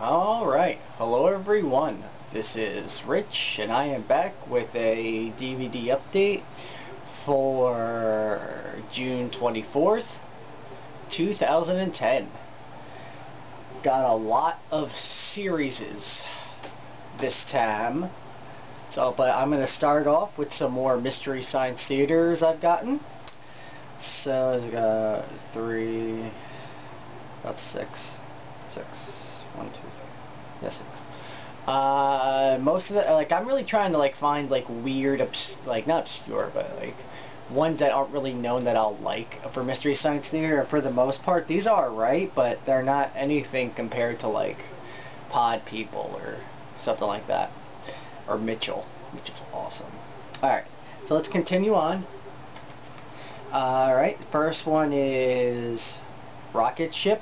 Alright, hello everyone, this is Rich and I am back with a DVD update for June 24th, 2010. Got a lot of series this time, but I'm going to start off with some more Mystery Science Theaters I've gotten. So I've got one, two, three. Yes, 6. Most of the I'm really trying to find weird, not obscure, but ones that aren't really known that I'll like for Mystery Science Theater. And for the most part, these are alright, but they're not anything compared to Pod People or something like that, or Mitchell. Mitchell's awesome. Alright, so let's continue on. Alright, the first one is Rocketship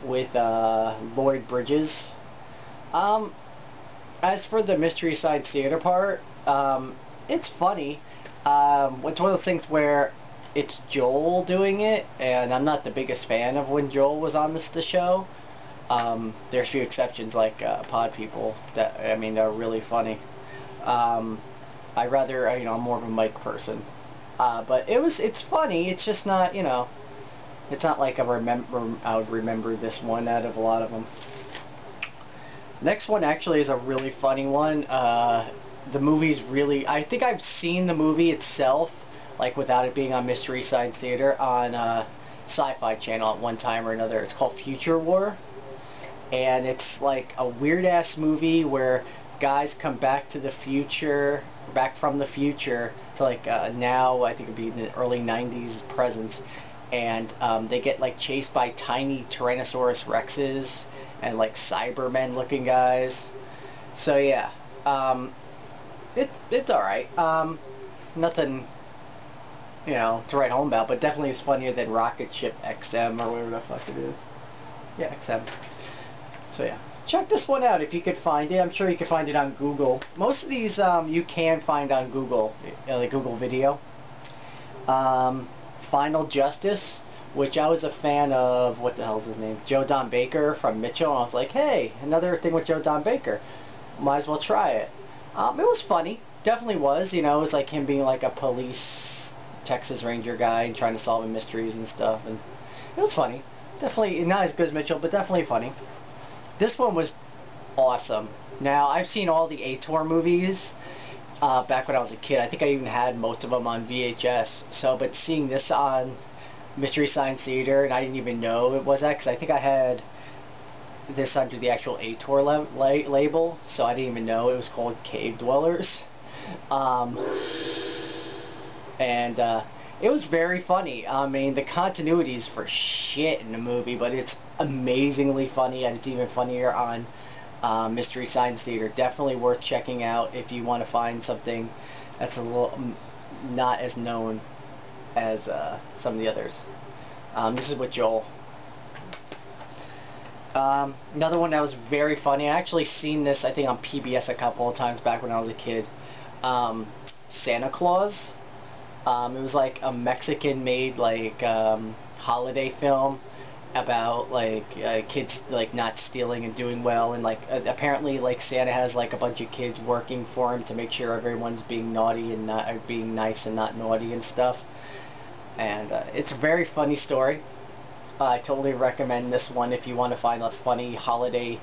with Lloyd Bridges. As for the Mystery Science Theater part, it's funny. It's one of those things where it's Joel doing it, and I'm not the biggest fan of when Joel was on the show. There's a few exceptions like Pod People that are really funny. I rather I'm more of a Mike person. But it's funny. It's just not it's not like I would remember this one out of a lot of them. Next one actually is a really funny one. The movie's really, I think I've seen the movie itself, without it being on Mystery Science Theater, on Sci-Fi Channel at one time or another. It's called Future War, and it's a weird ass movie where guys come back to the future, back from the future to now, I think it'd be in the early 90s present, and they get chased by tiny Tyrannosaurus Rexes and Cybermen looking guys. So yeah, it's alright. Nothing to write home about, but definitely is funnier than Rocketship X-M or whatever the fuck it is. Yeah, X-M. So yeah, check this one out if you could find it. I'm sure you can find it on Google. Most of these you can find on Google, Google Video. Final Justice, which I was a fan of, what the hell's his name? Joe Don Baker from Mitchell, and I was like, hey, another thing with Joe Don Baker. Might as well try it. It was funny. Definitely was. It was him being a police Texas Ranger guy and trying to solve mysteries and stuff, and it was funny. Definitely not as good as Mitchell, but definitely funny. This one was awesome. Now, I've seen all the A-Tor movies back when I was a kid. I think I even had most of them on VHS. But seeing this on Mystery Science Theater, and I didn't even know it was that, because I think I had this under the actual A-Tor label, so I didn't even know it was called Cave Dwellers. It was very funny. The continuity's for shit in the movie, but it's amazingly funny, and it's even funnier on Mystery Science Theater. Definitely worth checking out if you want to find something that's a little not as known as some of the others. This is with Joel. Another one that was very funny. I actually seen this, I think, on PBS a couple of times back when I was a kid. Santa Claus. It was a Mexican-made holiday film about kids not stealing and doing well, and apparently Santa has a bunch of kids working for him to make sure everyone's being naughty and not being nice and not naughty and stuff. And it's a very funny story. I totally recommend this one if you want to find a funny holiday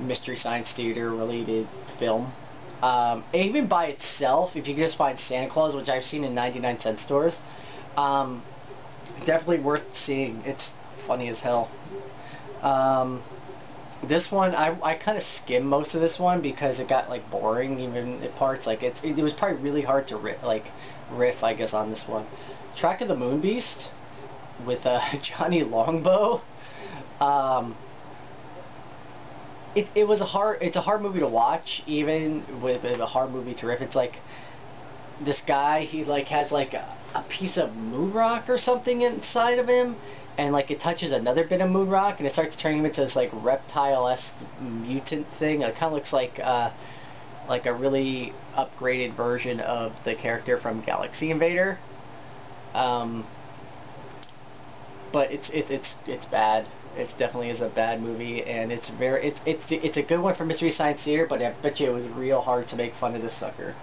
Mystery Science Theater related film. Even by itself, if you can just find Santa Claus, which I've seen in 99-cent stores, definitely worth seeing. It's funny as hell. This one, I kind of skimmed most of this one because it got boring even at parts. It was probably really hard to riff, I guess, on this one. Track of the Moon Beast with Johnny Longbow. It's a hard movie to watch, even with a hard movie to riff. It's this guy, he has a piece of moon rock or something inside of him, and it touches another bit of moon rock, and it starts turning him into this reptile-esque mutant thing. It kind of looks like a really upgraded version of the character from Galaxy Invader. But it's bad. It definitely is a bad movie, and it's a good one for Mystery Science Theater, but I bet you it was real hard to make fun of this sucker.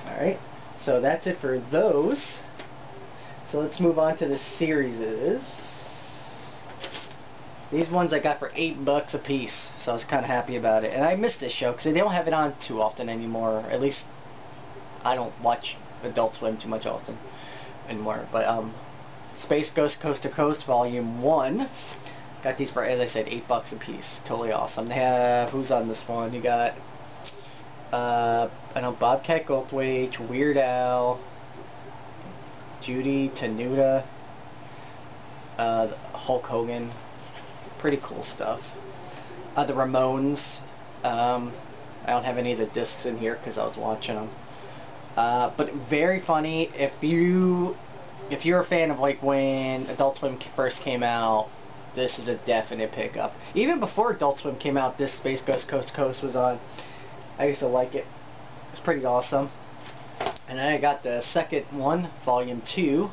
Alright, so that's it for those. So let's move on to the series. These ones I got for $8 a piece, so I was kind of happy about it. And I missed this show because they don't have it on too often anymore. At least I don't watch Adult Swim too much often anymore. But Space Ghost Coast to Coast Volume 1. Got these for, as I said, $8 a piece. Totally awesome. They have, who's on this one? You got I know Bobcat Goldthwait, Weird Al, Judy Tenuta, Hulk Hogan. Pretty cool stuff. The Ramones. I don't have any of the discs in here because I was watching them. But very funny. If you're a fan of like when Adult Swim first came out, this is a definite pickup. Even before Adult Swim came out, this Space Ghost Coast to Coast was on. I used to like it. It's pretty awesome. And then I got the second one, Volume 2,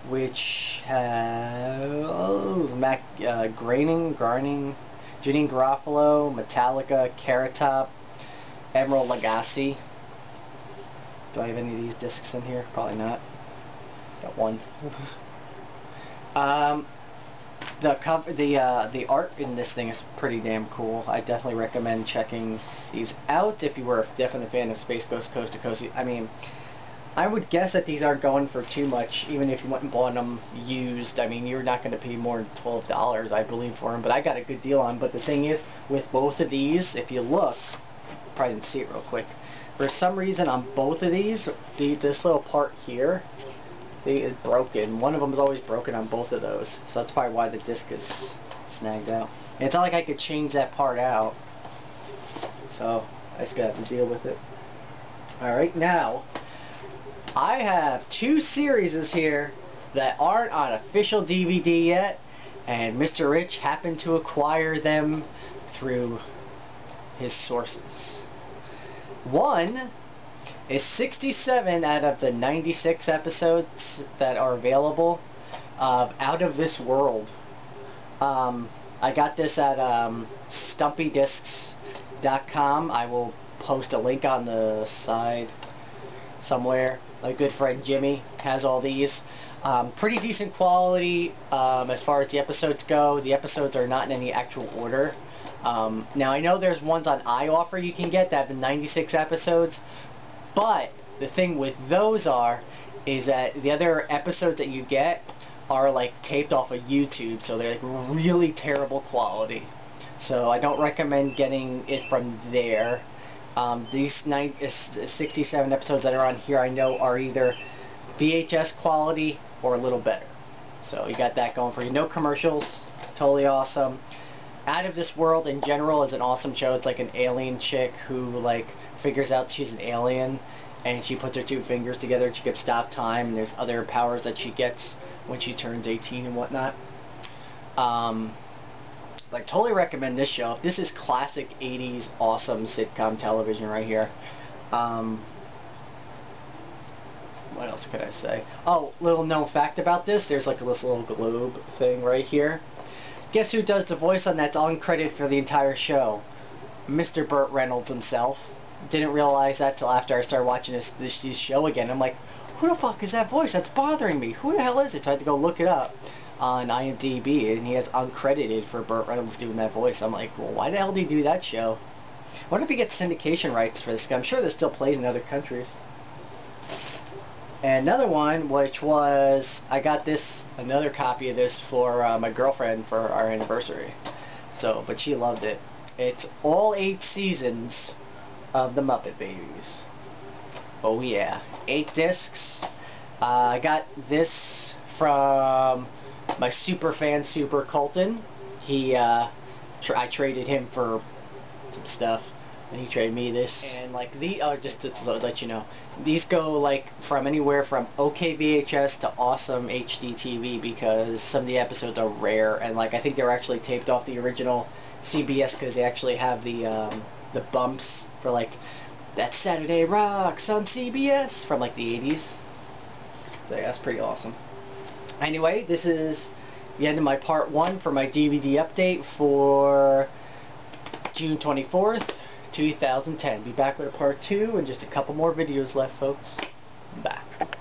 which has Mac Groening, Janine Garofalo, Metallica, Carrot Top, Emerald Lagasse. Do I have any of these discs in here? Probably not. Got one. The art in this thing is pretty damn cool. I definitely recommend checking these out if you were a definite fan of Space Ghost Coast to Coast. I mean, I would guess that these aren't going for too much, even if you went and bought them used. I mean, you're not going to pay more than $12, I believe, for them, but I got a good deal on them. But the thing is, with both of these, if you look, probably didn't see it real quick, for some reason on both of these, this little part here, see, it's broken. One of them is always broken on both of those, so that's probably why the disc is snagged out. And it's not like I could change that part out, so I just gotta have to deal with it. Alright, now I have two series here that aren't on official DVD yet, and Mr. Rich happened to acquire them through his sources. One is 67 out of the 96 episodes that are available of Out of This World. I got this at StumpyDiscs.com. I will post a link on the side somewhere. My good friend Jimmy has all these. Pretty decent quality as far as the episodes go. The episodes are not in any actual order. Now I know there's ones on iOffer you can get that have the 96 episodes, but the thing with those is that the other episodes that you get are like taped off of YouTube, so they're like really terrible quality. So I don't recommend getting it from there. These 67 episodes that are on here I know are either VHS quality or a little better. So you got that going for you. No commercials. Totally awesome. Out of This World in general is an awesome show. It's like an alien chick who like figures out she's an alien, and she puts her two fingers together and she can stop time, and there's other powers that she gets when she turns 18 and whatnot. But I totally recommend this show. This is classic 80s awesome sitcom television right here. What else could I say? Oh, little known fact about this. There's like this little globe thing right here. Guess who does the voice on that's on credit for the entire show? Mr. Burt Reynolds himself. Didn't realize that till after I started watching this show again. I'm like, who the fuck is that voice? That's bothering me. Who the hell is it? So I had to go look it up on IMDb, and he has uncredited for Burt Reynolds doing that voice. I'm like, well, why the hell did he do that show? I wonder if he gets syndication rights for this guy. I'm sure this still plays in other countries. And another one, which was, I got another copy of this for my girlfriend for our anniversary. So, but she loved it. It's all 8 seasons of the Muppet Babies. Oh yeah, 8 discs. I got this from my super fan, Super Colton. I traded him for some stuff, and he traded me this. And like just to let you know, these go like from anywhere from OK VHS to awesome HD TV, because some of the episodes are rare, and like I think they were actually taped off the original CBS because they actually have the bumps for like That Saturday Rocks on CBS from like the 80s. So yeah, that's pretty awesome. Anyway, this is the end of my part 1 for my DVD update for June 24th, 2010. Be back with a part 2 and just a couple more videos left, folks. Bye.